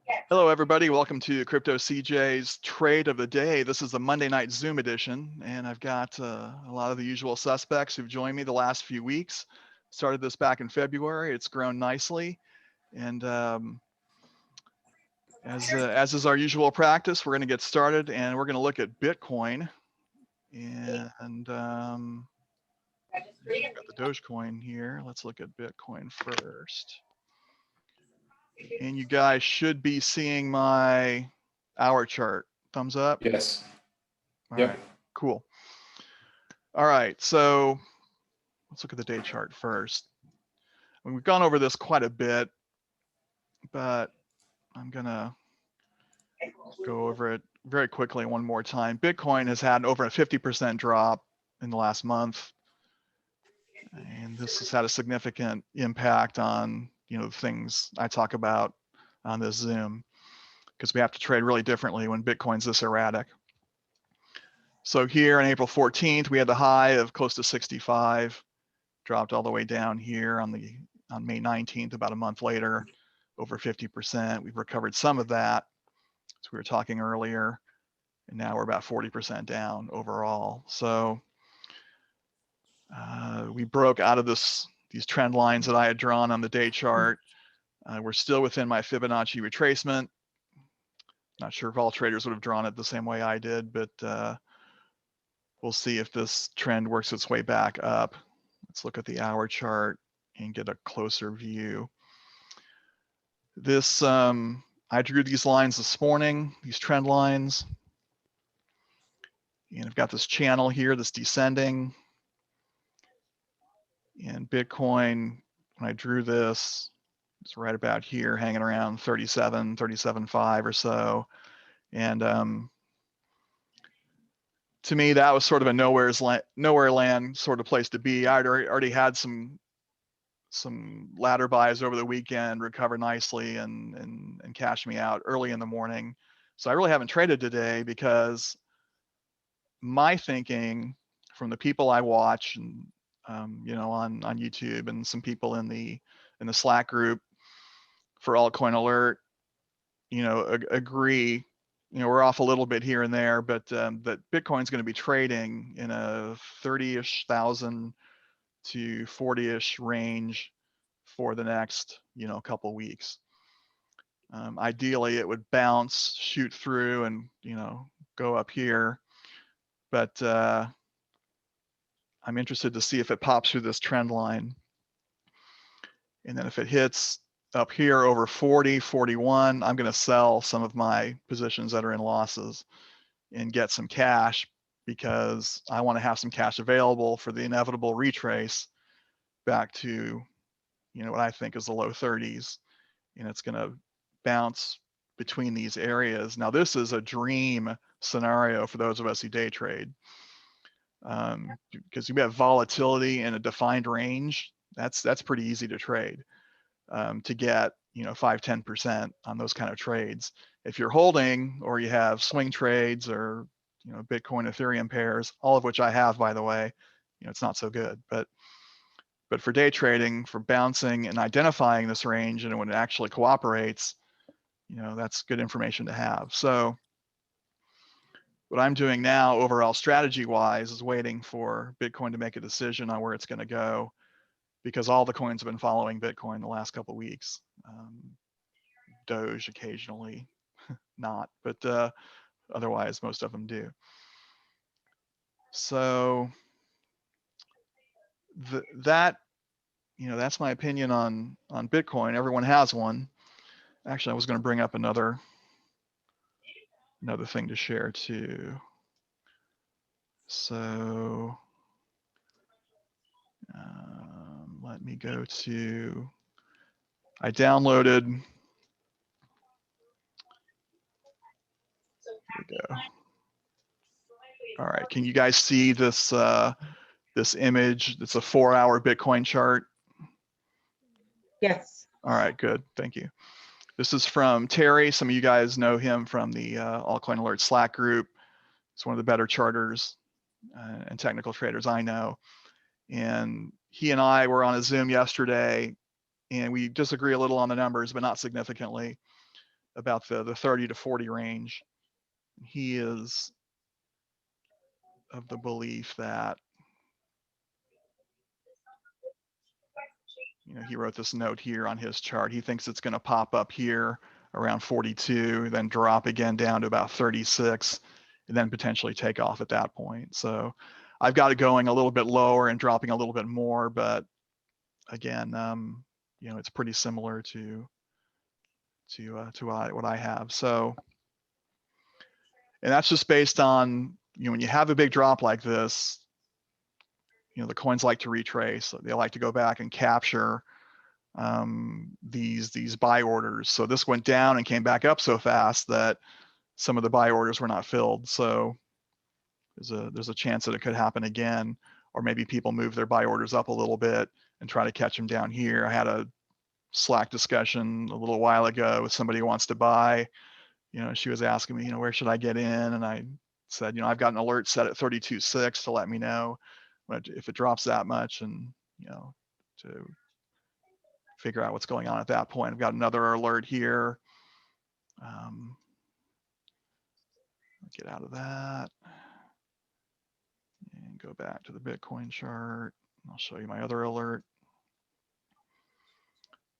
Hello, everybody. Welcome to Crypto CJ's Trade of the Day. This is the Monday night Zoom edition, and I've got a lot of the usual suspects who've joined me the last few weeks. Started this back in February. It's grown nicely, and as is our usual practice, we're going to get started, and we're going to look at Bitcoin. And we've got the Dogecoin here. Let's look at Bitcoin first. And you guys should be seeing my hour chart. Thumbs up? Yes. All right, cool. All right, so let's look at the day chart first. I mean, we've gone over this quite a bit, but I'm gonna go over it very quickly one more time. Bitcoin has had over a 50% drop in the last month, and this has had a significant impact on the things I talk about on this Zoom, because we have to trade really differently when Bitcoin's this erratic. So here on April 14th, we had the high of close to 65, dropped all the way down here on May 19th, about a month later, over 50%. We've recovered some of that, as we were talking earlier, and now we're about 40% down overall. So we broke out of these trend lines that I had drawn on the day chart. We're still within my Fibonacci retracement. Not sure if all traders would have drawn it the same way I did, but we'll see if this trend works its way back up. Let's look at the hour chart and get a closer view. This, I drew these lines this morning, these trend lines. And I've got this channel here that's descending. And Bitcoin, when I drew this, it's right about here, hanging around 37.5 or so. And to me, that was sort of a nowhere land sort of place to be. I'd already had some ladder buys over the weekend, recover nicely and cash me out early in the morning. So I really haven't traded today, because my thinking from the people I watch and on YouTube, and some people in the Slack group for Altcoin Alert, agree. We're off a little bit here and there, but that Bitcoin's going to be trading in a 30-ish thousand to 40-ish range for the next couple weeks. Ideally, it would bounce, shoot through, and go up here, but I'm interested to see if it pops through this trend line, and then if it hits up here over 40, 41, I'm going to sell some of my positions that are in losses and get some cash, because I want to have some cash available for the inevitable retrace back to what I think is the low 30s, and it's going to bounce between these areas. Now, this is a dream scenario for those of us who day trade, because you have volatility in a defined range. That's pretty easy to trade, to get 5-10% on those kind of trades. If you're holding, or you have swing trades, or Bitcoin Ethereum pairs, all of which I have, by the way, it's not so good. But for day trading, for bouncing and identifying this range, and when it actually cooperates, that's good information to have. So what I'm doing now, overall strategy wise, is waiting for Bitcoin to make a decision on where it's going to go, because all the coins have been following Bitcoin the last couple of weeks. DOGE occasionally not, but otherwise most of them do. So that's my opinion on Bitcoin. Everyone has one. Actually, I was going to bring up another thing to share too. So let me go to, I downloaded, here we go. All right, can you guys see this this image? It's a 4-hour Bitcoin chart. Yes. All right, good, thank you. This is from Terry. Some of you guys know him from the Altcoin Alert Slack group. He's one of the better charters and technical traders I know. And he and I were on a Zoom yesterday, and we disagree a little on the numbers, but not significantly. about the 30 to 40 range. He is of the belief that, you know, he wrote this note here on his chart. He thinks it's going to pop up here around 42, then drop again down to about 36, and then potentially take off at that point. So I've got it going a little bit lower and dropping a little bit more, but again, you know, it's pretty similar to what I have. So, and that's just based on, you know, when you have a big drop like this, you know, the coins like to retrace. They like to go back and capture these buy orders. So this went down and came back up so fast that some of the buy orders were not filled. So there's a chance that it could happen again, or maybe people move their buy orders up a little bit and try to catch them down here. I had a Slack discussion a little while ago with somebody who wants to buy. You know, she was asking me, you know, where should I get in? And I said, you know, I've got an alert set at 32.6 to let me know if it drops that much, and, you know, to figure out what's going on at that point. I've got another alert here. Get out of that and go back to the Bitcoin chart. I'll show you my other alert.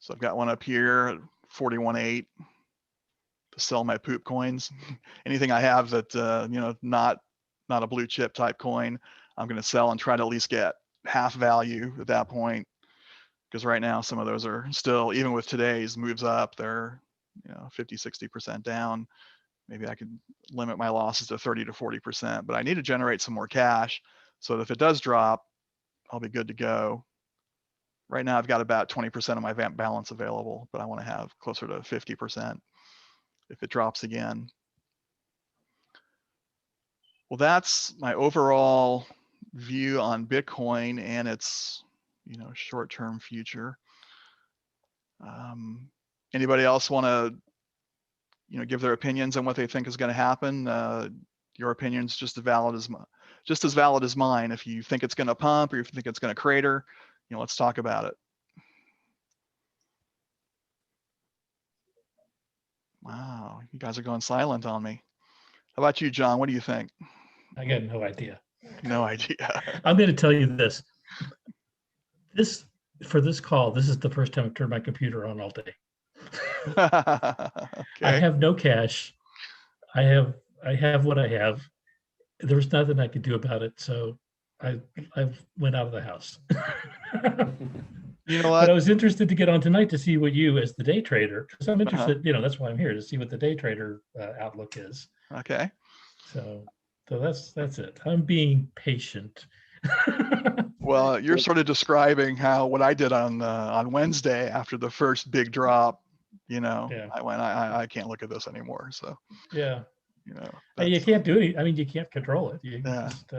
So I've got one up here at 41.8 to sell my poop coins. Anything I have that, you know, not a blue chip type coin, I'm going to sell and try to at least get half value at that point. Because right now, some of those are still, even with today's moves up, they're, you know, 50, 60% down. Maybe I could limit my losses to 30 to 40%, but I need to generate some more cash so that if it does drop, I'll be good to go. Right now, I've got about 20% of my balance available, but I want to have closer to 50% if it drops again. Well, that's my overall view on Bitcoin and its, you know, short-term future. Anybody else want to, you know, give their opinions on what they think is going to happen? Your opinion's just as valid as mine. If you think it's going to pump or if you think it's going to crater, you know, let's talk about it. Wow, you guys are going silent on me. How about you, John? What do you think? I got no idea. No idea. I'm going to tell you this. For this call, this is the first time I've turned my computer on all day. Okay. I have no cash. I have what I have. There's nothing I could do about it, so I went out of the house. You know what? But I was interested to get on tonight to see what you, as the day trader, because I'm interested. You know, that's why I'm here, to see what the day trader outlook is. Okay. So that's it. I'm being patient. Well, you're sort of describing how what I did on Wednesday after the first big drop. You know, Yeah. I can't look at this anymore. So yeah, you know, and you can't do it. I mean, you can't control it. You just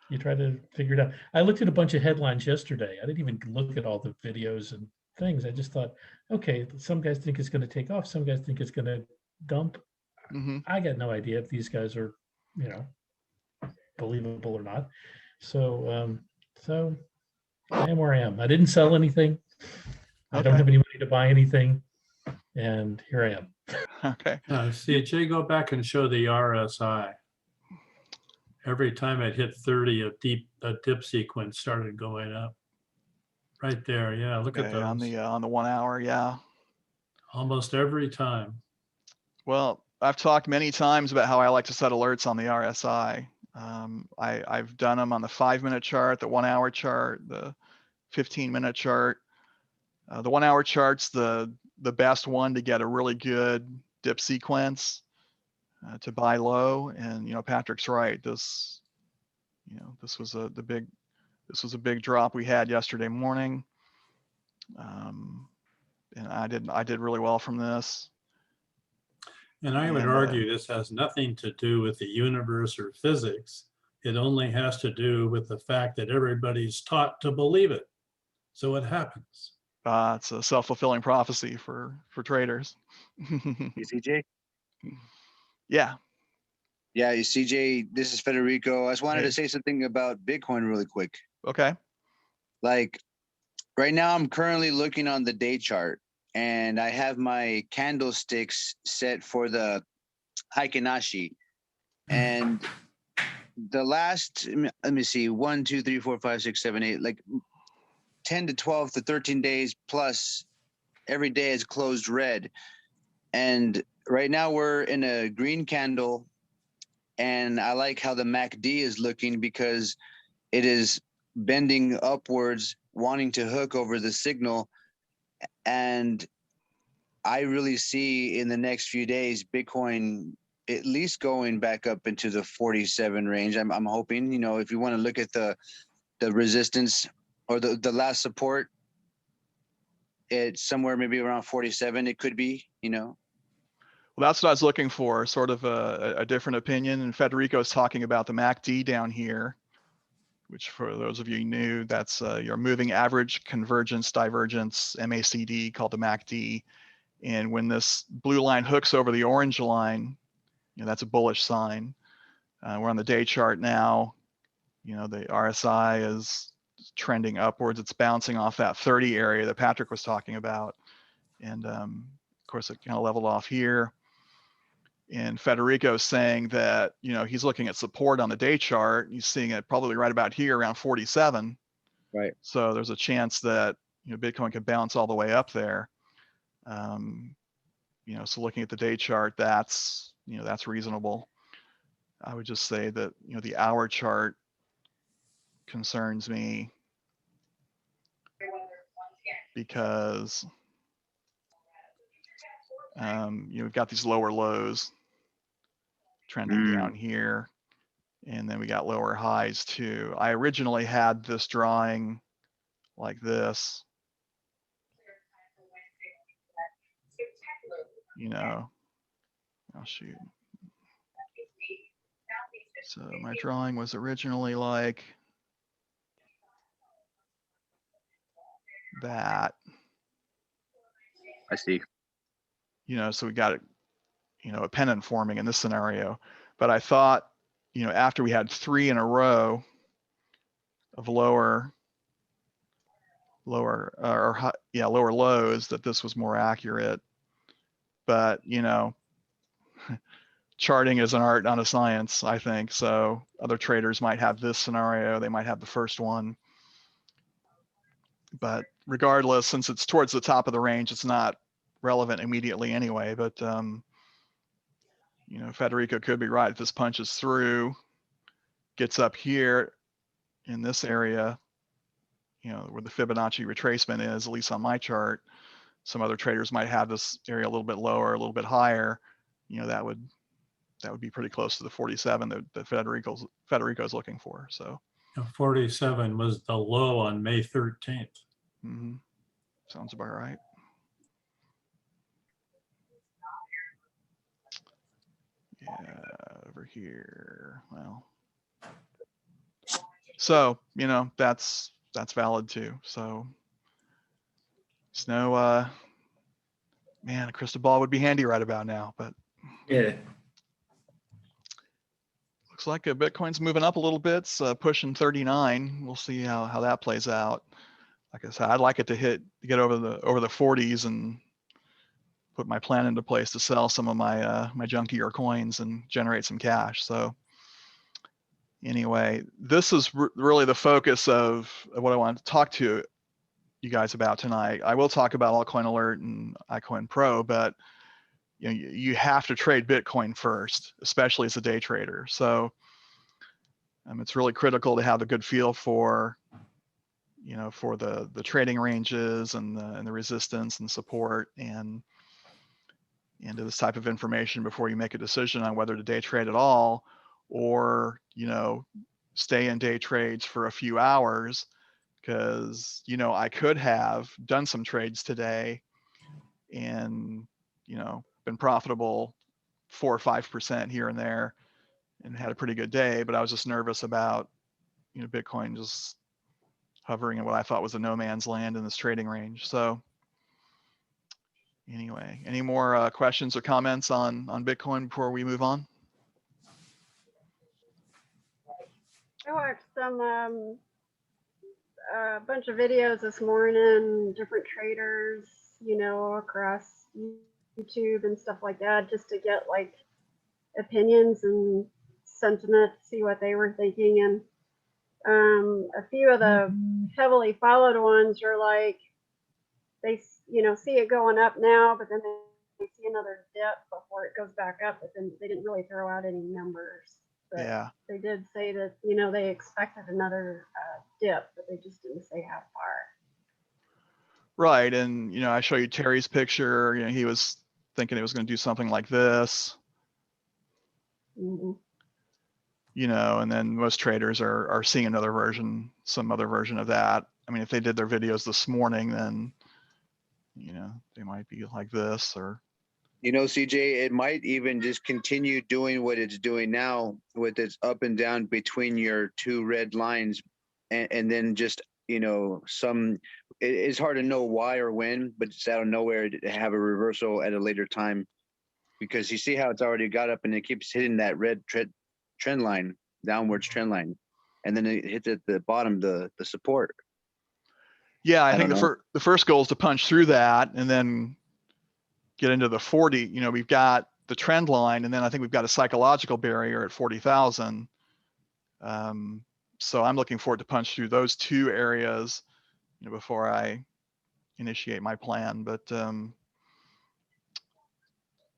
you try to figure it out. I looked at a bunch of headlines yesterday. I didn't even look at all the videos and things. I just thought, okay, some guys think it's going to take off. Some guys think it's going to dump. Mm-hmm. I got no idea if these guys are, you know, believable or not. So, so I am where I am. I didn't sell anything. I don't have any money to buy anything, and here I am. Okay. See, Jay, go back and show the RSI. Every time it hit 30, a dip sequence started going up. Right there, yeah. Look at those. On the 1 hour, yeah. Almost every time. Well, I've talked many times about how I like to set alerts on the RSI. I've done them on the 5-minute chart, the 1 hour chart, the 15-minute chart. The 1 hour chart's the best one to get a really good dip sequence to buy low. And, you know, Patrick's right. This was a big drop we had yesterday morning. And I did really well from this. And I would argue this has nothing to do with the universe or physics. It only has to do with the fact that everybody's taught to believe it. So it happens. It's a self-fulfilling prophecy for traders. CJ? Yeah. Yeah, CJ, this is Federico. I just wanted to say something about Bitcoin really quick. Okay. Like right now, I'm currently looking on the day chart, and I have my candlesticks set for the Hikinashi. And the last, let me see, 1, 2, 3, 4, 5, 6, 7, 8, like 10 to 12 to 13 days plus, every day is closed red. And right now we're in a green candle, and I like how the MACD is looking because it is bending upwards, wanting to hook over the signal. And I really see in the next few days Bitcoin at least going back up into the 47 range. I'm hoping, you know, if you want to look at the resistance or the last support, it's somewhere maybe around 47. It could be, you know. Well, that's what I was looking for, sort of a different opinion. And Federico's talking about the MACD down here, which for those of you new, that's your moving average convergence divergence, MACD, called the MACD. And when this blue line hooks over the orange line, you know, that's a bullish sign. We're on the day chart now. You know, the RSI is trending upwards. It's bouncing off that 30 area that Patrick was talking about. And of course, it kind of leveled off here. And Federico's saying that, you know, he's looking at support on the day chart. He's seeing it probably right about here around 47. Right. So there's a chance that, you know, Bitcoin could bounce all the way up there. You know, so looking at the day chart, that's, you know, that's reasonable. I would just say that, you know, the hour chart concerns me because you know, we've got these lower lows trending down here, and then we got lower highs too. I originally had this drawing like this, you know, oh shoot. So my drawing was originally like that. I see. You know, so we got, you know, a pennant forming in this scenario. But I thought, you know, after we had 3 in a row of lower lows, that this was more accurate. But, you know, charting is an art, not a science, I think. So other traders might have this scenario, they might have the first one. But regardless, since it's towards the top of the range, it's not relevant immediately anyway. But you know, Federico could be right. If this punches through, gets up here in this area, you know, where the Fibonacci retracement is, at least on my chart, some other traders might have this area a little bit lower, a little bit higher. You know, that would be pretty close to the 47 that Federico's looking for. So 47 was the low on May 13th. mm-hmm. Sounds about right. Yeah, over here. Well, so, you know, that's valid too. So it's no, man, a crystal ball would be handy right about now, but Yeah. looks like Bitcoin's moving up a little bit. It's pushing 39. We'll see how that plays out. Like I said, I'd like it to get over the 40s and put my plan into place to sell some of my my junkier coins and generate some cash. So anyway, this is really the focus of what I wanted to talk to you guys about tonight. I will talk about Altcoin Alert and iCoinPro, but you know, you have to trade Bitcoin first, especially as a day trader. So it's really critical to have a good feel for, you know, for the trading ranges and the resistance and support and this type of information before you make a decision on whether to day trade at all, or, you know, stay in day trades for a few hours. Because, you know, I could have done some trades today and, you know, been profitable 4 or 5% here and there and had a pretty good day, but I was just nervous about, you know, Bitcoin just hovering in what I thought was a no man's land in this trading range. So anyway, any more questions or comments on Bitcoin before we move on? I watched some a bunch of videos this morning, different traders you know, across YouTube and stuff like that, just to get like opinions and sentiment, see what they were thinking. And a few of the heavily followed ones are like, they, you know, see it going up now, but then they see another dip before it goes back up, but then they didn't really throw out any numbers. But Yeah. they did say that, you know, they expected another dip, but they just didn't say how far. Right. And, you know, I show you Terry's picture, you know, he was thinking it was going to do something like this, Mm-hmm. you know, and then most traders are seeing another version, some other version of that. I mean, if they did their videos this morning, then, you know, they might be like this or. You know, CJ, it might even just continue doing what it's doing now with its up and down between your two red lines. And then just, you know, it's hard to know why or when, but it's out of nowhere to have a reversal at a later time. Because you see how it's already got up and it keeps hitting that red trend line, downwards trend line. And then it hits at the bottom, the support. Yeah, I think the first goal is to punch through that and then get into the 40. You know, we've got the trend line, and then I think we've got a psychological barrier at 40,000. So I'm looking forward to punch through those two areas, you know, before I initiate my plan. But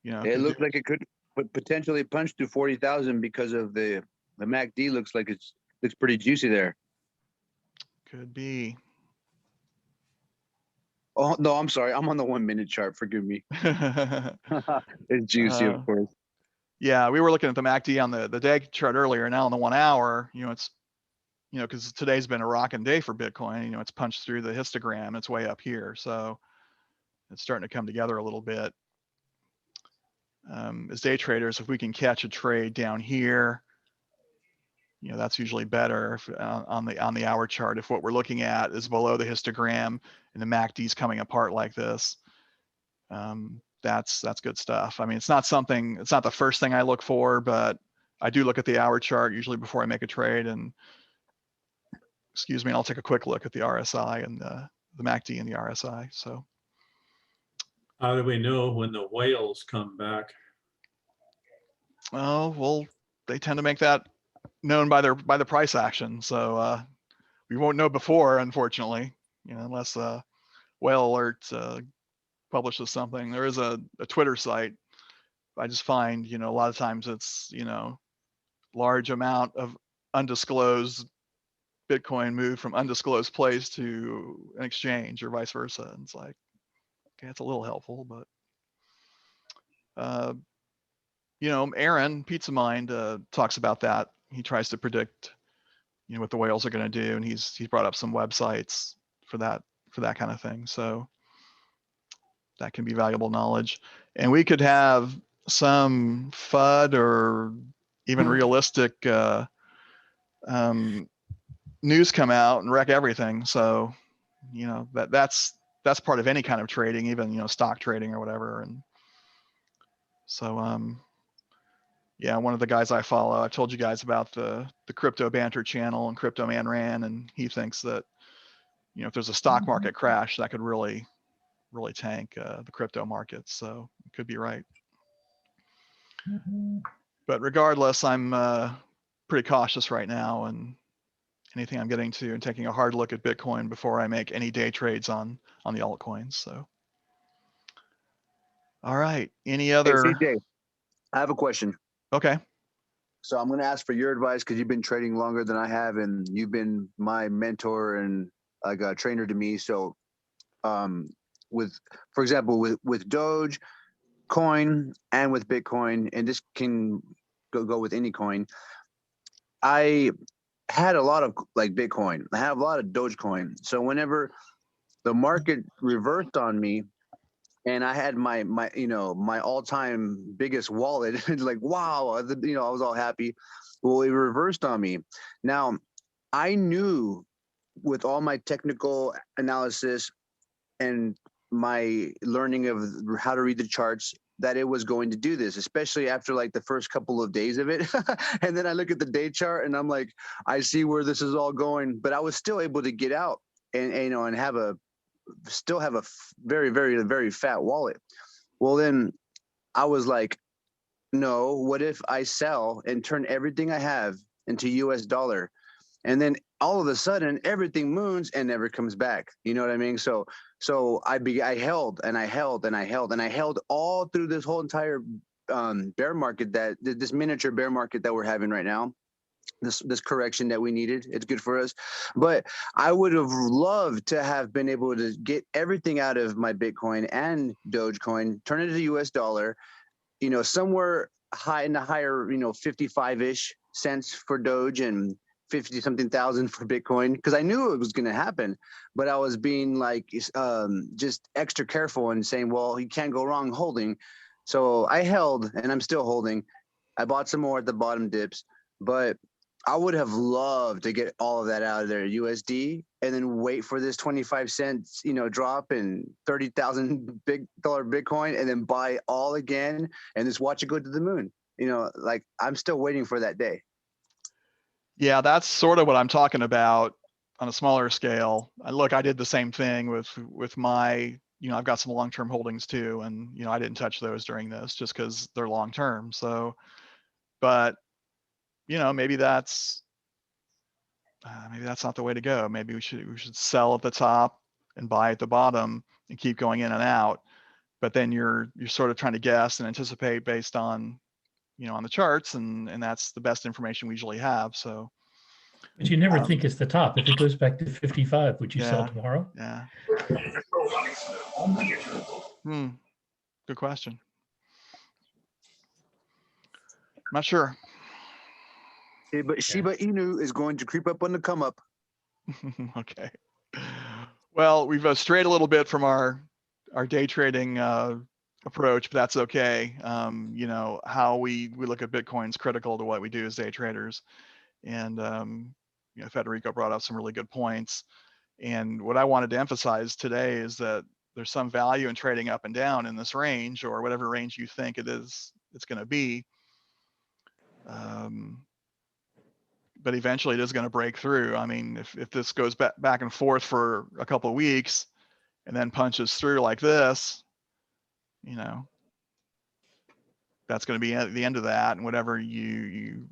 you know, it looks like it could potentially punch through 40,000 because of the MACD looks like looks pretty juicy there. Could be. Oh no, I'm sorry. I'm on the 1 minute chart. Forgive me. It's juicy, of course. Yeah, we were looking at the MACD on the day chart earlier. Now on the 1 hour, you know, it's, you know, because today's been a rocking day for Bitcoin. You know, it's punched through the histogram. It's way up here, so it's starting to come together a little bit. As day traders, if we can catch a trade down here, you know, that's usually better if, on the hour chart. If what we're looking at is below the histogram and the MACD is coming apart like this, that's good stuff. I mean, it's not the first thing I look for, but I do look at the hour chart usually before I make a trade. And excuse me, I'll take a quick look at the RSI and the MACD and the RSI. So how do we know when the whales come back? oh well, they tend to make that known by the price action. So we won't know before, unfortunately, you know, unless Whale Alert publishes something. There is a Twitter site. I just find, you know, a lot of times it's, you know, large amount of undisclosed Bitcoin moved from undisclosed place to an exchange or vice versa. And it's like, okay, it's a little helpful, but you know, Aaron Pizza Mind talks about that. He tries to predict, you know, what the whales are going to do, and he's brought up some websites for that kind of thing. So that can be valuable knowledge. And we could have some FUD or even realistic news come out and wreck everything. So, you know, that's part of any kind of trading, even, you know, stock trading or whatever. And so yeah, one of the guys I follow, I told you guys about the Crypto Banter channel and Crypto Man Ran, and he thinks that, you know, if there's a stock market crash, that could really tank the crypto markets. So it could be right. But regardless, I'm pretty cautious right now, and anything I'm getting to and taking a hard look at Bitcoin before I make any day trades on the altcoins. So, all right. Any other? Hey, CJ, I have a question. Okay. So I'm going to ask for your advice because you've been trading longer than I have, and you've been my mentor and like a trainer to me. So, for example, with DOGE coin and with Bitcoin, and this can go with any coin. I had a lot of like Bitcoin. I have a lot of Dogecoin. So whenever the market reversed on me, and I had my you know, my all-time biggest wallet, like wow, you know, I was all happy. Well, it reversed on me. Now, I knew with all my technical analysis and my learning of how to read the charts that it was going to do this, especially after like the first couple of days of it. And then I look at the day chart and I'm like, I see where this is all going, but I was still able to get out and you know, and have a still have a very, very, very fat wallet. Well, then I was like, no, what if I sell and turn everything I have into US dollar? And then all of a sudden everything moons and never comes back. You know what I mean? So I held and I held and I held and I held all through this whole entire bear market, this miniature bear market that we're having right now. This correction that we needed. It's good for us. But I would have loved to have been able to get everything out of my Bitcoin and Dogecoin, turn it to US dollar, you know, somewhere high in the higher, 55-ish cents for Doge and 50 something thousand for Bitcoin, because I knew it was going to happen, but I was being like just extra careful and saying, well, you can't go wrong holding. So I held and I'm still holding. I bought some more at the bottom dips, but I would have loved to get all of that out of there USD and then wait for this 25 cents, drop and 30,000 dollar Bitcoin and then buy all again and just watch it go to the moon. Like I'm still waiting for that day. Yeah, that's sort of what I'm talking about on a smaller scale. Look, I did the same thing with my, I've got some long-term holdings too, and I didn't touch those during this just because they're long-term. So, but maybe that's not the way to go. Maybe we should sell at the top and buy at the bottom and keep going in and out. But then you're sort of trying to guess and anticipate based on on the charts, and that's the best information we usually have. So, but you never think it's the top. If it goes back to 55, would you sell tomorrow? Yeah. Good question. I'm not sure. Yeah, but Shiba Inu is going to creep up on the come up. Okay. Well, we've strayed a little bit from our day trading approach, but that's okay. How we look at Bitcoin is critical to what we do as day traders. And Federico brought up some really good points. And what I wanted to emphasize today is that there's some value in trading up and down in this range, or whatever range you think it's going to be. But eventually it is going to break through. I mean, if this goes back and forth for a couple of weeks and then punches through like this, that's going to be at the end of that, and whatever you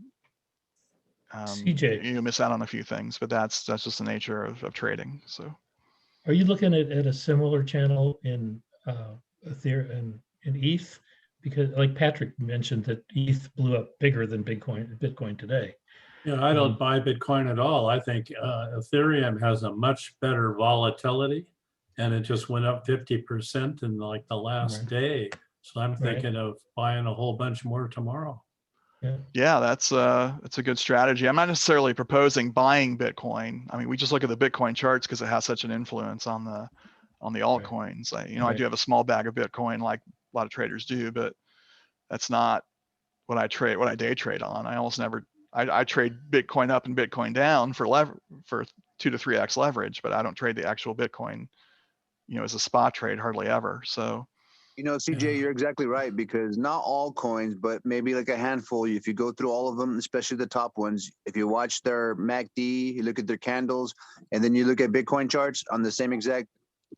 CJ, you miss out on a few things, but that's just the nature of trading. So, are you looking at a similar channel in Ethereum in ETH? Because like Patrick mentioned that ETH blew up bigger than Bitcoin today. Yeah, I don't buy Bitcoin at all. I think Ethereum has a much better volatility, and it just went up 50% in like the last day. So I'm thinking of buying a whole bunch more tomorrow. Yeah, that's a good strategy. I'm not necessarily proposing buying Bitcoin. I mean, we just look at the Bitcoin charts because it has such an influence on the altcoins. I do have a small bag of Bitcoin, like a lot of traders do, but that's not what I day trade on. I almost never. I trade Bitcoin up and Bitcoin down for 2 to 3x leverage, but I don't trade the actual Bitcoin, as a spot trade hardly ever. So, CJ, you're exactly right, because not all coins, but maybe like a handful. If you go through all of them, especially the top ones, if you watch their MACD, you look at their candles, and then you look at Bitcoin charts on the same exact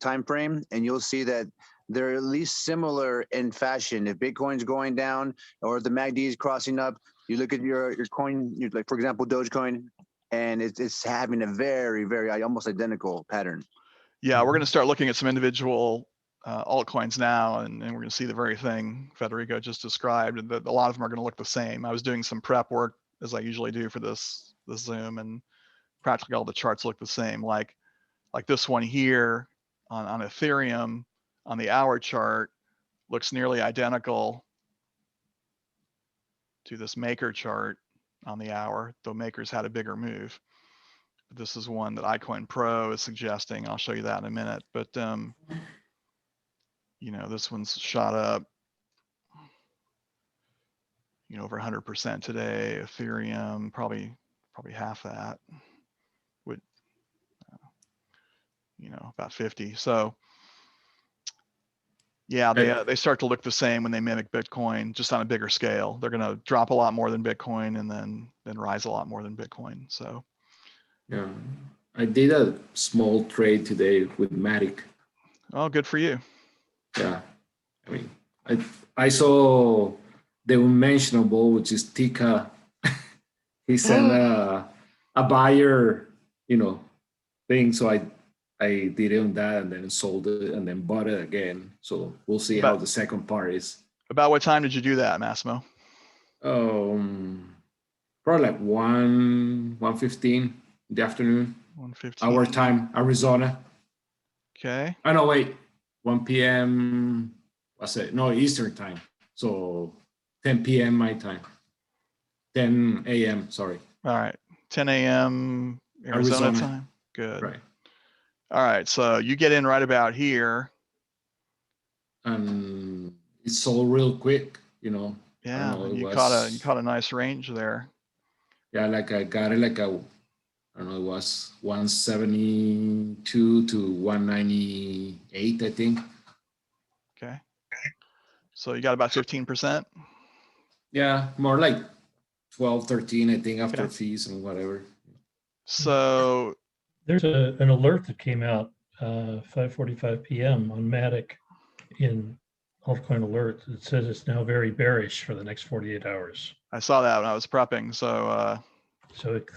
time frame, and you'll see that they're at least similar in fashion. If Bitcoin's going down or the MACD is crossing up, you look at your coin, like for example, Dogecoin, and it's having a very, very almost identical pattern. Yeah, we're going to start looking at some individual altcoins now, and we're going to see the very thing Federico just described, and that a lot of them are going to look the same. I was doing some prep work, as I usually do for this Zoom, and practically all the charts look the same. Like this one here on Ethereum on the hour chart looks nearly identical to this maker chart on the hour, though makers had a bigger move. This is one that iCoinPro is suggesting. I'll show you that in a minute. But this one's shot up, over 100% today. Ethereum probably half that. Would about 50. So yeah, they start to look the same when they mimic Bitcoin, just on a bigger scale. They're going to drop a lot more than Bitcoin and then rise a lot more than Bitcoin. So yeah, I did a small trade today with Matic Oh, good for you. Yeah, I mean, I saw the unmentionable, which is Tika. He sent a buyer, thing. So I did it on that and then sold it and then bought it again. So we'll see how the second part is. About what time did you do that, Massimo? Probably like 1:15 in the afternoon. 1:15. Our time, Arizona. Okay. Oh no, wait. 1 p.m. What's it? No, Eastern time. So 10 p.m. my time. 10 a.m. Sorry. All right. 10 a.m. Arizona time. Good. Right. All right. So you get in right about here. And it sold real quick, Yeah. You caught a nice range there. Yeah, like I got it like I don't know, it was 172 to 198, I think. Okay. So you got about 15%? Yeah, more like 12, 13, I think, after fees and whatever. So there's an alert that came out 5:45 p.m. on Matic in Altcoin Alert. It says it's now very bearish for the next 48 hours. I saw that when I was prepping. So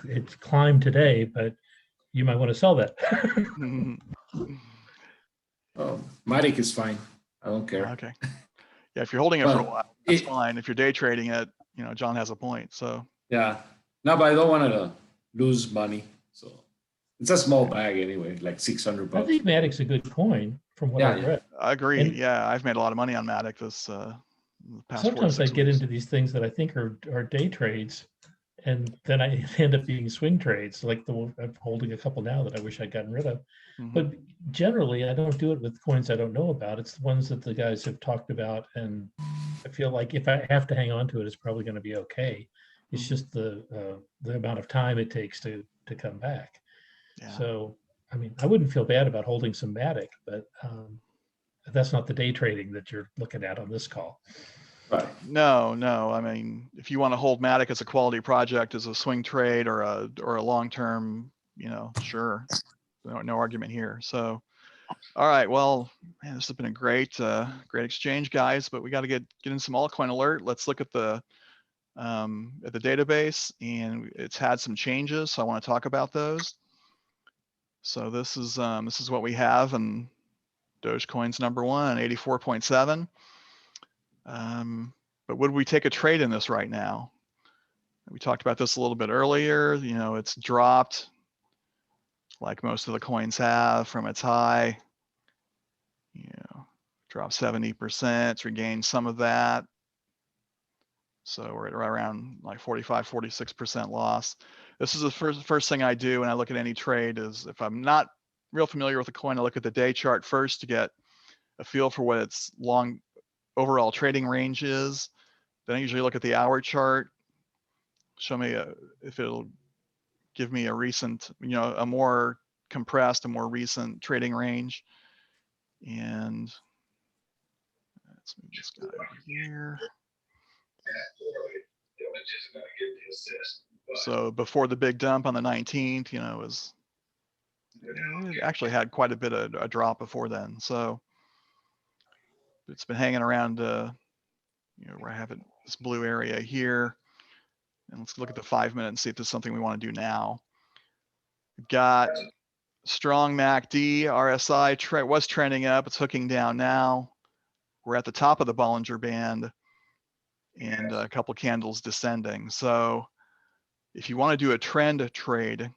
it climbed today, but you might want to sell that. Matic is fine. I don't care. Okay. Yeah, if you're holding it for a while, that's fine. If you're day trading it, John has a point. So yeah. No, but I don't want to lose money. So it's a small bag anyway, like $600. I think Matic's a good coin from what I've read. I agree. And yeah, I've made a lot of money on Matic this past 4 to 6 sometimes I get weeks. into these things that I think are day trades, and then I end up being swing trades, like the one I'm holding a couple now that I wish I'd gotten rid of. But generally, I don't do it with coins I don't know about. It's the ones that the guys have talked about, and I feel like if I have to hang on to it, it's probably going to be okay. It's just the amount of time it takes to come back. Yeah. So, I mean, I wouldn't feel bad about holding some Matic, but that's not the day trading that you're looking at on this call. Right. No. I mean, if you want to hold Matic as a quality project, as a swing trade or a long-term, sure. No argument here. So, all right. Well, man, this has been a great exchange, guys. But we got to get in some Altcoin Alert. Let's look at the database, and it's had some changes. So I want to talk about those. So this is what we have, and Dogecoin's number one, 84.7. But would we take a trade in this right now? We talked about this a little bit earlier. It's dropped like most of the coins have from its high. Dropped 70%. It's regained some of that. So we're at right around like 45, 46% loss. This is the first thing I do when I look at any trade is if I'm not real familiar with the coin, I look at the day chart first to get a feel for what its long overall trading range is. Then I usually look at the hour chart, show me if it'll give me a recent, a more compressed, a more recent trading range. And let's move this guy over here. So before the big dump on the 19th, it actually had quite a bit of a drop before then. So it's been hanging around, where I have it, this blue area here. And let's look at the 5 minute and see if there's something we want to do now. We've got strong MACD, RSI was trending up. It's hooking down now. We're at the top of the Bollinger Band and a couple candles descending. So if you want to do a trend trade,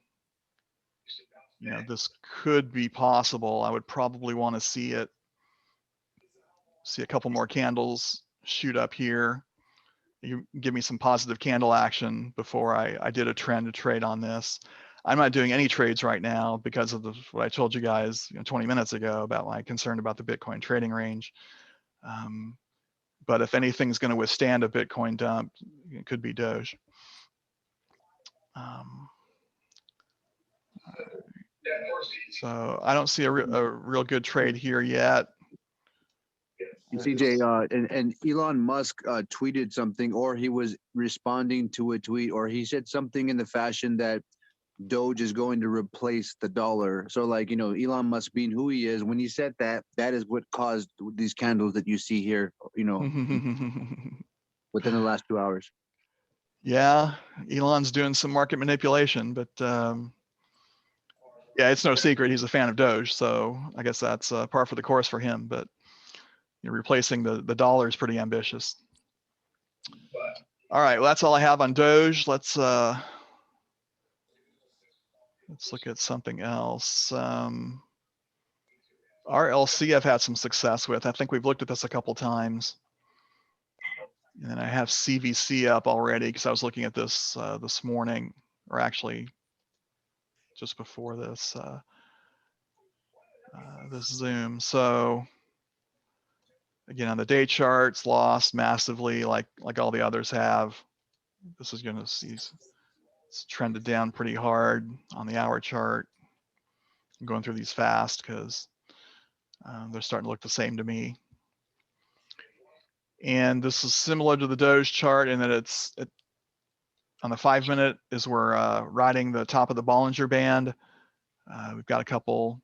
this could be possible. I would probably want to see a couple more candles shoot up here. You give me some positive candle action before I did a trend trade on this. I'm not doing any trades right now because of what I told you guys 20 minutes ago about my concern about the Bitcoin trading range. But if anything's going to withstand a Bitcoin dump, it could be Doge. So I don't see a real good trade here yet. CJ, and Elon Musk tweeted something, or he was responding to a tweet, or he said something in the fashion that Doge is going to replace the dollar. So like, you know, Elon Musk being who he is, when he said that, that is what caused these candles that you see here, you know, within the last 2 hours. Yeah, Elon's doing some market manipulation, but yeah, it's no secret he's a fan of Doge, so I guess that's par for the course for him. But you know, replacing the dollar is pretty ambitious. All right, well, that's all I have on Doge. Let's look at something else. RLC I've had some success with. I think we've looked at this a couple times. And then I have CVC up already because I was looking at this this morning, or actually just before this this Zoom. So again, on the day charts, lost massively, like all the others have. This is going to see it's trended down pretty hard on the hour chart. I'm going through these fast because they're starting to look the same to me. And this is similar to the Doge chart in that on the 5-minute is we're riding the top of the Bollinger Band. We've got a couple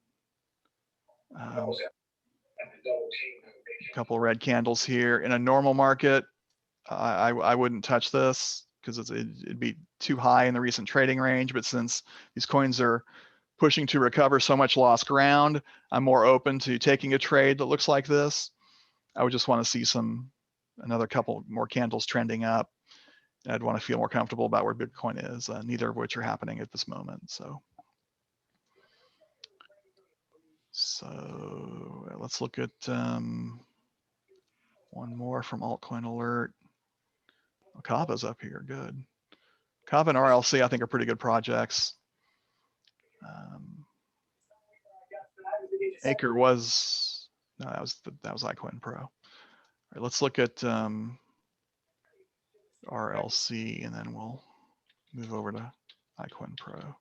red candles here. In a normal market, I wouldn't touch this because it'd be too high in the recent trading range. But since these coins are pushing to recover so much lost ground, I'm more open to taking a trade that looks like this. I would just want to see another couple more candles trending up. I'd want to feel more comfortable about where Bitcoin is, neither of which are happening at this moment. So let's look at one more from Altcoin Alert. Oh, Kava's up here, good. Kava and RLC I think are pretty good projects. Acre was, no, that was iCoinPro. All right, let's look at RLC and then we'll move over to iCoinPro.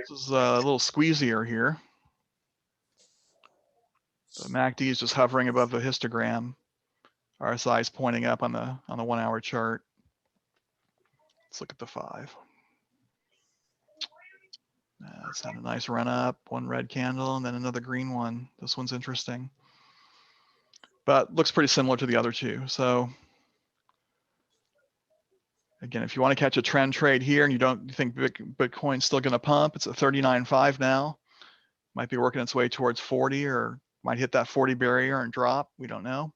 This is a little squeezier here. The MACD is just hovering above the histogram. RSI is pointing up on the 1 hour chart. Let's look at the 5. It's had a nice run up, one red candle and then another green one. This one's interesting, but looks pretty similar to the other two. So again, if you want to catch a trend trade here and you think Bitcoin's still going to pump, it's at 39.5 now. Might be working its way towards 40 or might hit that 40 barrier and drop. We don't know.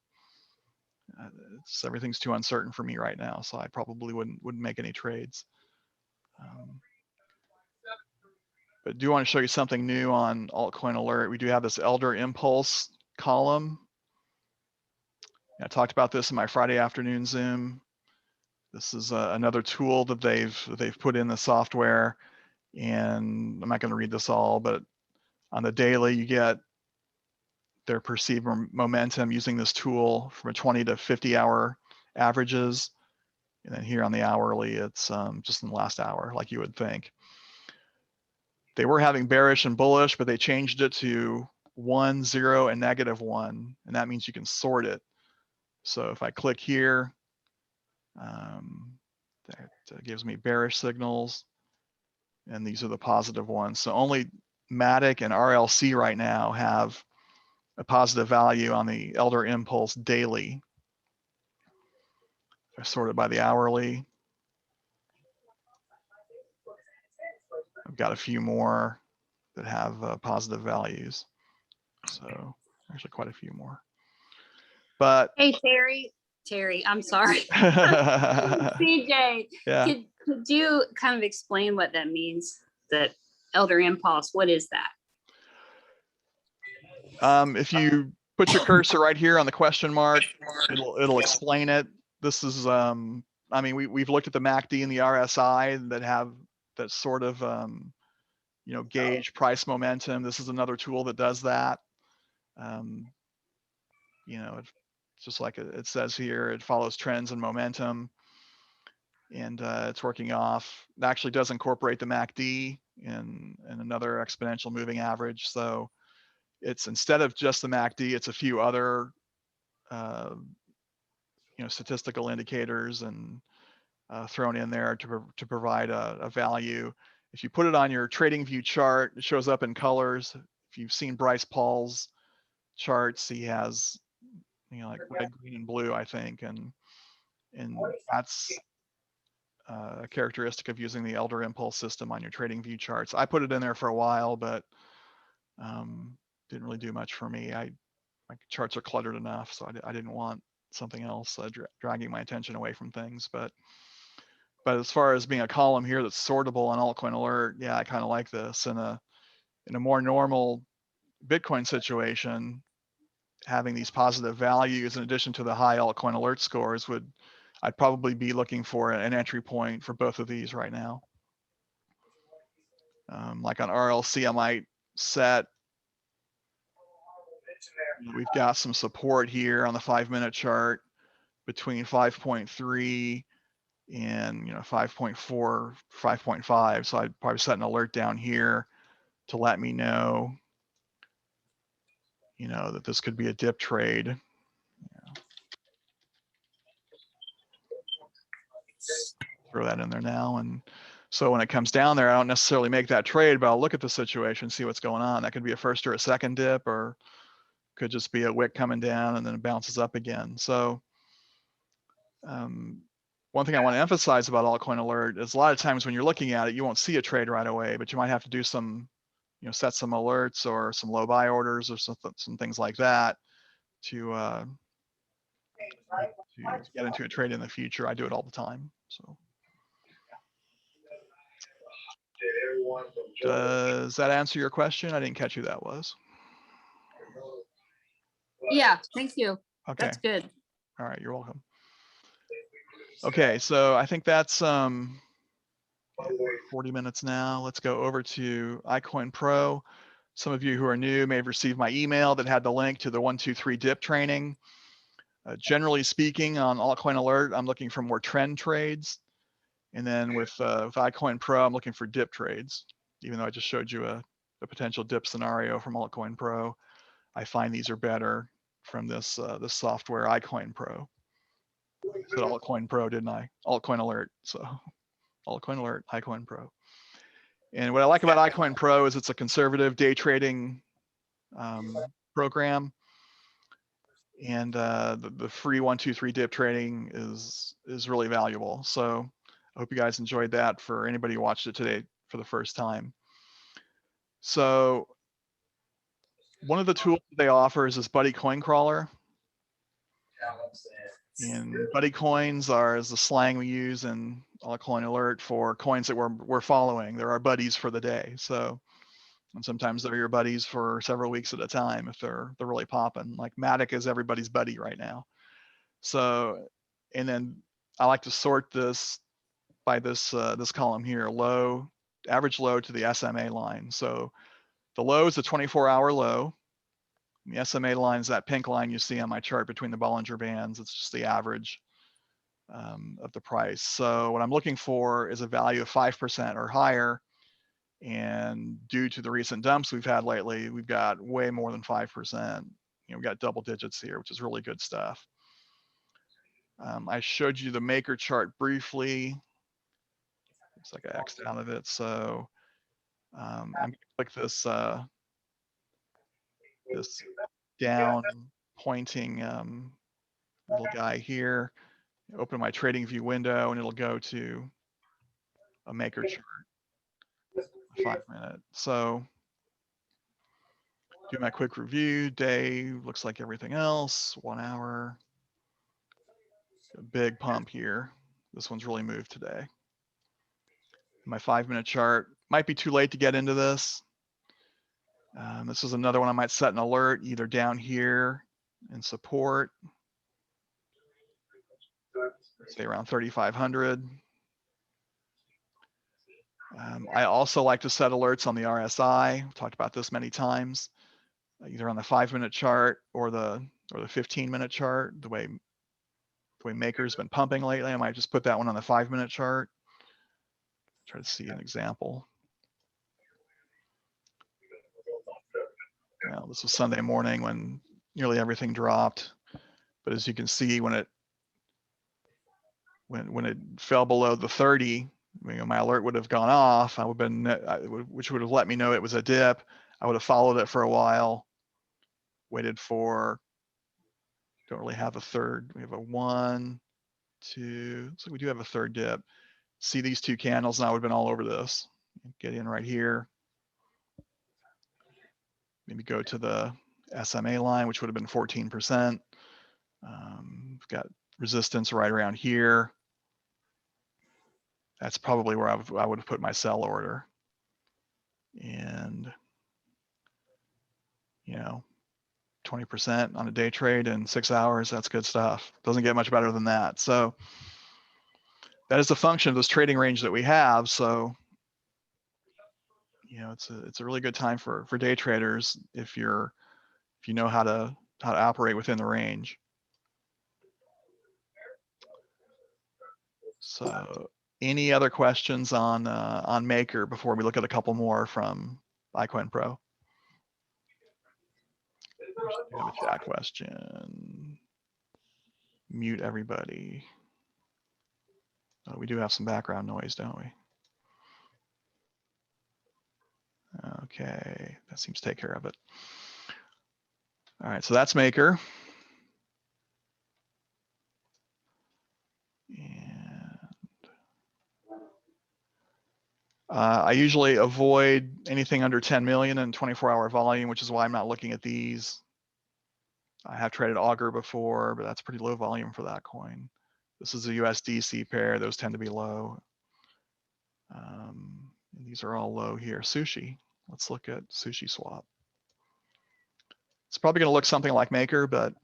Everything's too uncertain for me right now, so I probably wouldn't make any trades. But do want to show you something new on Altcoin Alert. We do have this Elder Impulse column. I talked about this in my Friday afternoon Zoom. This is another tool that they've put in the software, and I'm not going to read this all, but on the daily you get their perceived momentum using this tool from a 20 to 50 hour averages, and then here on the hourly it's just in the last hour, like you would think. They were having bearish and bullish, but they changed it to 1, 0, and -1, and that means you can sort it. So if I click here, that gives me bearish signals, and these are the positive ones. So only Matic and RLC right now have a positive value on the Elder Impulse daily. If I sort it by the hourly, I've got a few more that have positive values. So actually quite a few more. But hey, Terry, I'm sorry. CJ, yeah. could you kind of explain what that means, that Elder Impulse? What is that? If you put your cursor right here on the question mark, it'll explain it. This is, I mean, we've looked at the MACD and the RSI that sort of, you know, gauge price momentum. This is another tool that does that. You know, it's just like it says here, it follows trends and momentum, and it's working off. It actually does incorporate the MACD and another exponential moving average. So it's instead of just the MACD, it's a few other statistical indicators and thrown in there to provide a value. If you put it on your trading view chart, it shows up in colors. If you've seen Bryce Paul's charts, he has like red, green, and blue, I think, and that's a characteristic of using the Elder Impulse system on your trading view charts. I put it in there for a while, but didn't really do much for me. My charts are cluttered enough, so I didn't want something else dragging my attention away from things. But as far as being a column here that's sortable on Altcoin Alert, yeah, I kind of like this. In a more normal Bitcoin situation, having these positive values in addition to the high Altcoin Alert scores I'd probably be looking for an entry point for both of these right now. Like on RLC, I might set, we've got some support here on the 5-minute chart between 5.3 and 5.4, 5.5. So I'd probably set an alert down here to let me know, that this could be a dip trade. Throw that in there now. And so when it comes down there, I don't necessarily make that trade, but I'll look at the situation, see what's going on. That could be a first or a second dip, or could just be a wick coming down and then it bounces up again. So one thing I want to emphasize about Altcoin Alert is a lot of times when you're looking at it, you won't see a trade right away, but you might have to do some, set some alerts or some low buy orders or some things like that to get into a trade in the future. I do it all the time. So does that answer your question? I didn't catch who that was. Yeah, thank you. Okay. That's good. All right, you're welcome. Okay, so I think that's 40 minutes now. Let's go over to iCoinPro. Some of you who are new may have received my email that had the link to the 1-2-3 dip training. Generally speaking, on Altcoin Alert, I'm looking for more trend trades. And then with iCoinPro, I'm looking for dip trades. Even though I just showed you a potential dip scenario from AltcoinPro, I find these are better from this software, iCoinPro. I said AltcoinPro, didn't I? Altcoin Alert. So Altcoin Alert, iCoinPro. And what I like about iCoinPro is it's a conservative day trading program. And the free 1-2-3 dip trading is really valuable. So I hope you guys enjoyed that for anybody who watched it today for the first time. So one of the tools they offer is this Buddy Coin Crawler. And Buddy Coins is the slang we use in Altcoin Alert for coins that we're following. They're our buddies for the day. So, and sometimes they're your buddies for several weeks at a time if they're really popping. Like Matic is everybody's buddy right now. So, and then I like to sort this by this column here, average low to the SMA line. So the low is the 24-hour low. The SMA line is that pink line you see on my chart between the Bollinger Bands. It's just the average of the price. So what I'm looking for is a value of 5% or higher. And due to the recent dumps we've had lately, we've got way more than 5%. We've got double digits here, which is really good stuff. I showed you the maker chart briefly. Looks like I X'd out of it. So I'm going to click this down pointing little guy here, open my trading view window, and it'll go to a maker chart, 5-minute. So do my quick review. Day looks like everything else. 1 hour. A big pump here. This one's really moved today. My 5-minute chart. Might be too late to get into this. This is another one I might set an alert either down here in support, say around 3,500. I also like to set alerts on the RSI. I've talked about this many times, either on the 5-minute chart or the 15-minute chart. The way Maker's been pumping lately, I might just put that one on the 5-minute chart. Try to see an example. Well, this was Sunday morning when nearly everything dropped. But as you can see, when it fell below the 30, my alert would have gone off. I would have been, which would have let me know it was a dip. I would have followed it for a while, waited for, don't really have a third. We have a 1, 2, so we do have a third dip. See these 2 candles, and I would have been all over this. Get in right here. Maybe go to the SMA line, which would have been 14%. We've got resistance right around here. That's probably where I would have put my sell order. And, 20% on a day trade in 6 hours, that's good stuff. Doesn't get much better than that. So that is a function of this trading range that we have. So, it's a really good time for day traders if you know how to operate within the range. So any other questions on Maker before we look at a couple more from iCoinPro? We have a chat question. Mute everybody. Oh, we do have some background noise, don't we? Okay, that seems to take care of it. All right, so that's Maker. And I usually avoid anything under 10 million in 24-hour volume, which is why I'm not looking at these. I have traded Augur before, but that's pretty low volume for that coin. This is a USDC pair. Those tend to be low. These are all low here. Sushi. Let's look at Sushi Swap. It's probably going to look something like Maker, but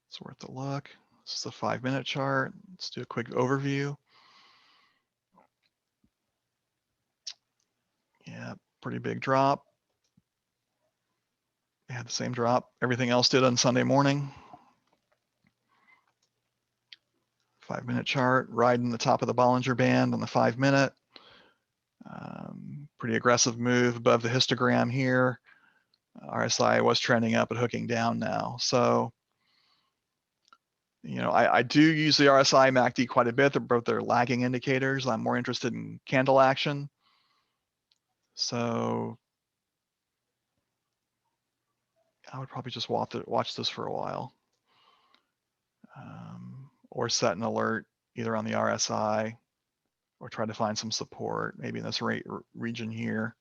it's worth a look. This is a 5-minute chart. Let's do a quick overview. Yeah, pretty big drop. They had the same drop everything else did on Sunday morning. 5-minute chart, riding the top of the Bollinger Band on the 5-minute. Pretty aggressive move above the histogram here. RSI was trending up but hooking down now. So, I do use the RSI MACD quite a bit. They're both their lagging indicators. I'm more interested in candle action. So I would probably just watch this for a while. Or set an alert either on the RSI or try to find some support, maybe in this region here,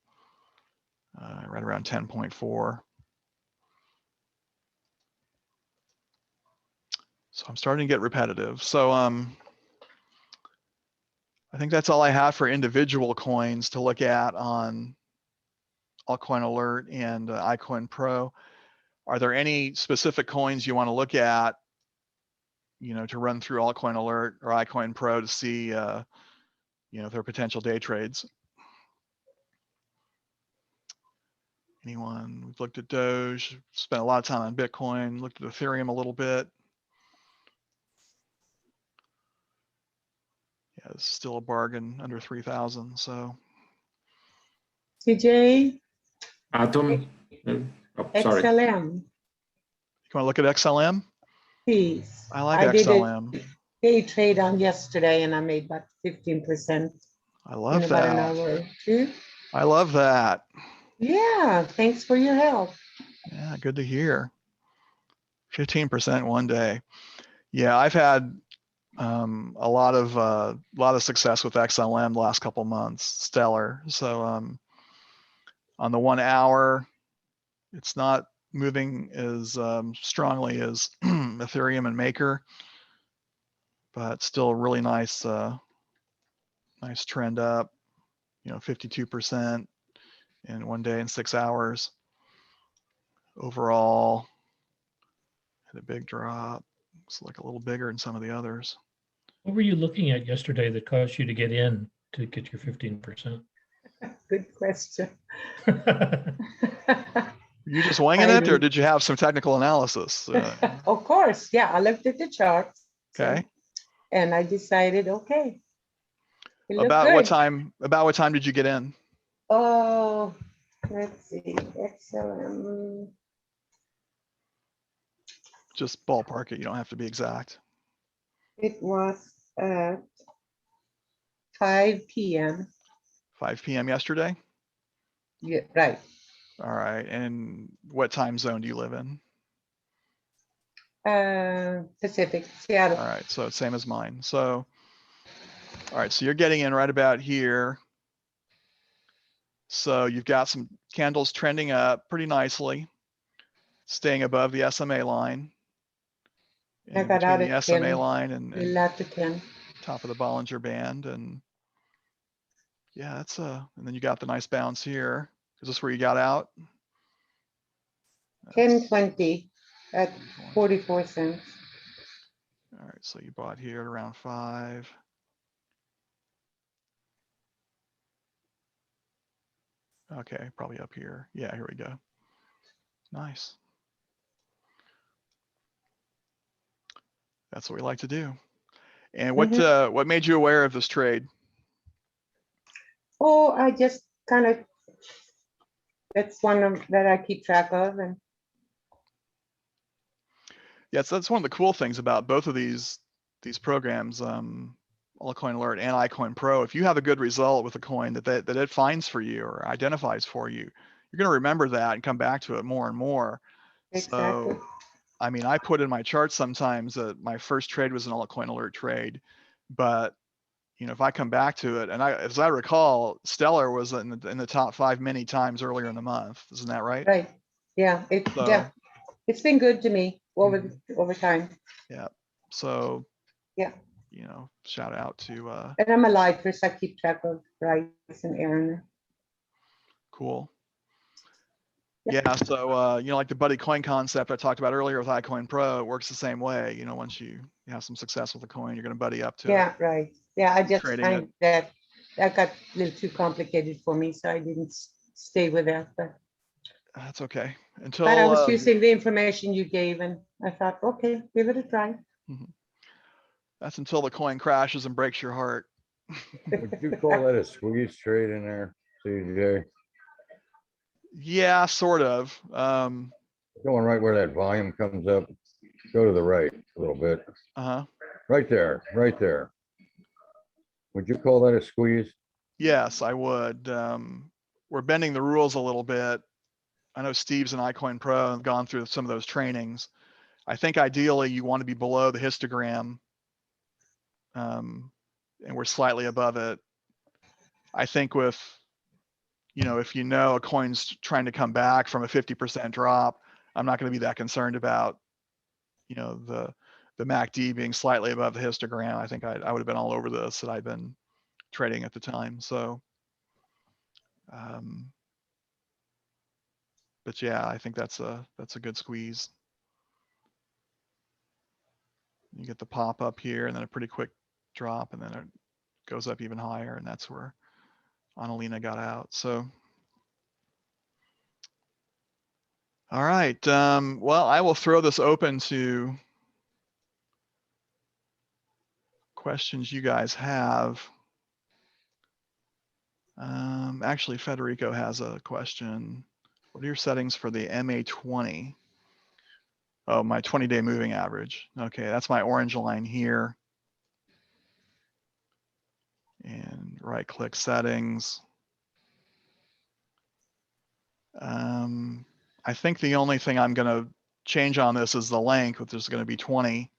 right around 10.4. So I'm starting to get repetitive. So I think that's all I have for individual coins to look at on Altcoin Alert and iCoinPro. Are there any specific coins you want to look at, to run through Altcoin Alert or iCoinPro to see, if there are potential day trades? Anyone? We've looked at DOGE, spent a lot of time on Bitcoin, looked at Ethereum a little bit. Yeah, it's still a bargain under 3,000. So. CJ. Atom. Sorry. XLM. You want to look at XLM? Please. I like XLM. Did a day trade on yesterday and I made about 15%. I love in about that. an hour or two. I love that. Yeah, thanks for your help. Yeah, good to hear. 15% one day. Yeah, I've had a lot of success with XLM the last couple months. Stellar. So on the 1 hour, it's not moving as strongly as Ethereum and Maker, but still a really nice nice trend up. 52% in 1 day and 6 hours. Overall, had a big drop. It's like a little bigger than some of the others. What were you looking at yesterday that caused you to get in to get your 15%? Good question. You just winging it, or did you have some technical analysis? Of course, yeah. I looked at the charts. Okay. And I decided, okay. About what time? About what time did you get in? Oh, Let's see, XLM. Just ballpark it. You don't have to be exact. It was at 5 p.m. 5 p.m. yesterday. Yeah, right. All right. And what time zone do you live in? Pacific, Seattle. All right. So it's same as mine. So, all right. So you're getting in right about here. So you've got some candles trending up pretty nicely, staying above the SMA line. I And got out between the at SMA 10, line and 11 to 10. top of the Bollinger Band. And yeah, that's and then you got the nice bounce here. Is this where you got out? 10.20 at 44 cents. All right, so you bought here at around 5. Okay, probably up here. Yeah, here we go. Nice. That's what we like to do. And what made you aware of this trade? Oh, I just kind of, that's one of, that I keep track of. And Yes, that's one of the cool things about both of these programs, Altcoin Alert and iCoinPro. If you have a good result with a coin that it finds for you or identifies for you, you're going to remember that and come back to it more and more. exactly. So, I mean, I put in my chart sometimes that my first trade was an Altcoin Alert trade, but you know, if I come back to it, and as I recall, Stellar was in the top 5 many times earlier in the month. Isn't that right? Right. Yeah. So, It's been good to me over time. yeah. So, yeah. You know, shout out to. And I'm a lifer, so I keep track of Bryce and Aaron. Cool. Yeah. So, you know, like the buddy coin concept I talked about earlier with iCoinPro, it works the same way. You know, once you have some success with a coin, you're going to buddy up to it. Yeah. Right. Yeah. I just Trading find that got a little too complicated for me, so I didn't stay with that. But that's okay. but I was using the information you gave, and I thought, okay, give it a try. That's until the coin crashes and breaks your heart. Would you call that a squeeze trade in there, CJ? Yeah, sort of. Going right where that volume comes up, go to the right a little bit. Right there, right there. Would you call that a squeeze? Yes, I would. We're bending the rules a little bit. I know Steve's an iCoinPro and have gone through some of those trainings. I think ideally you want to be below the histogram, and we're slightly above it. I think with, you know, if you know a coin's trying to come back from a 50% drop, I'm not going to be that concerned about, you know, the MACD being slightly above the histogram. I think I would have been all over this had I been trading at the time. So, but yeah, I think that's a good squeeze. You get the pop up here and then a pretty quick drop, and then it goes up even higher, and that's where Annalena got out. So, all right. Well, I will throw this open to questions you guys have. Actually, Federico has a question. What are your settings for the MA20? Oh, my 20-day moving average. Okay, that's my orange line here. And right-click settings. I think the only thing I'm going to change on this is the length, which is going to be 20.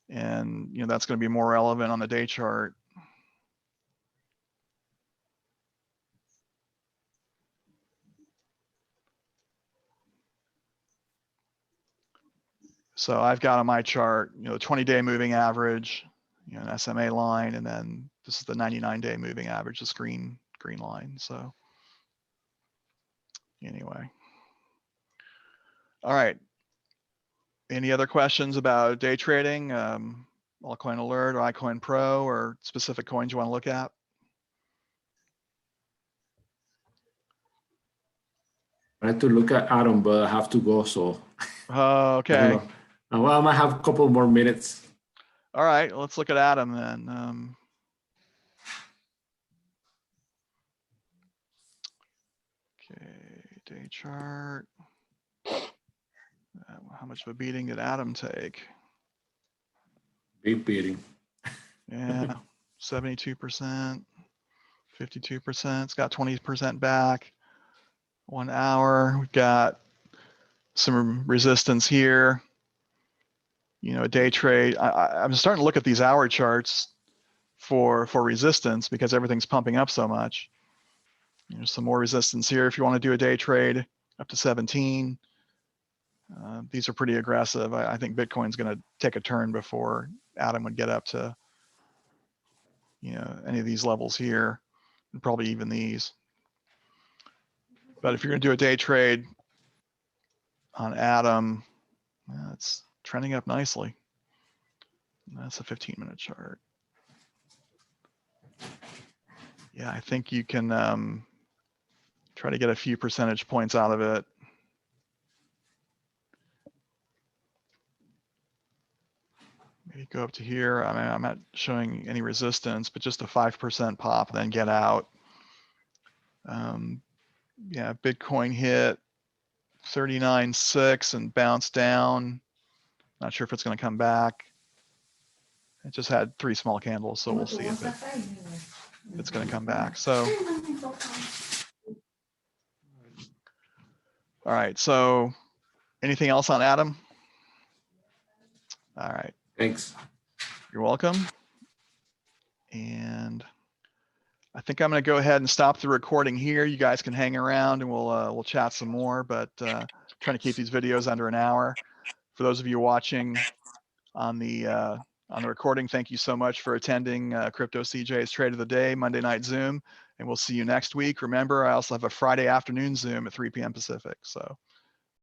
And, you know, that's going to be more relevant on the day chart. So I've got on my chart, you know, 20-day moving average, you know, an SMA line, and then this is the 99-day moving average, this green line. So anyway. All right. Any other questions about day trading, Altcoin Alert or iCoinPro, or specific coins you want to look at? I had to look at Adam, but I have to go, so. Oh, okay. Well, I might have a couple more minutes. All right, let's look at Adam then. Okay. Day chart. How much of a beating did Adam take? Big beating. Yeah, 72%, 52%. It's got 20% back. 1 hour. We've got some resistance here. You know, a day trade. I'm starting to look at these hour charts for resistance because everything's pumping up so much. There's some more resistance here if you want to do a day trade up to 17. These are pretty aggressive. I think Bitcoin's going to take a turn before Adam would get up to, you know, any of these levels here, and probably even these. But if you're going to do a day trade on Adam, it's trending up nicely. That's a 15-minute chart. Yeah, I think you can try to get a few percentage points out of it. Maybe go up to here. I mean, I'm not showing any resistance, but just a 5% pop, then get out. Yeah, Bitcoin hit 39.6 and bounced down. Not sure if it's going to come back. It just had 3 small candles, so we'll see if it's going to come back. So, all right. So, anything else on Adam? All right. Thanks. You're welcome. And I think I'm going to go ahead and stop the recording here. You guys can hang around and we'll chat some more, but trying to keep these videos under an hour. For those of you watching on the recording, thank you so much for attending Crypto CJ's Trade of the Day Monday Night Zoom, and we'll see you next week. Remember, I also have a Friday afternoon Zoom at 3 p.m. Pacific. So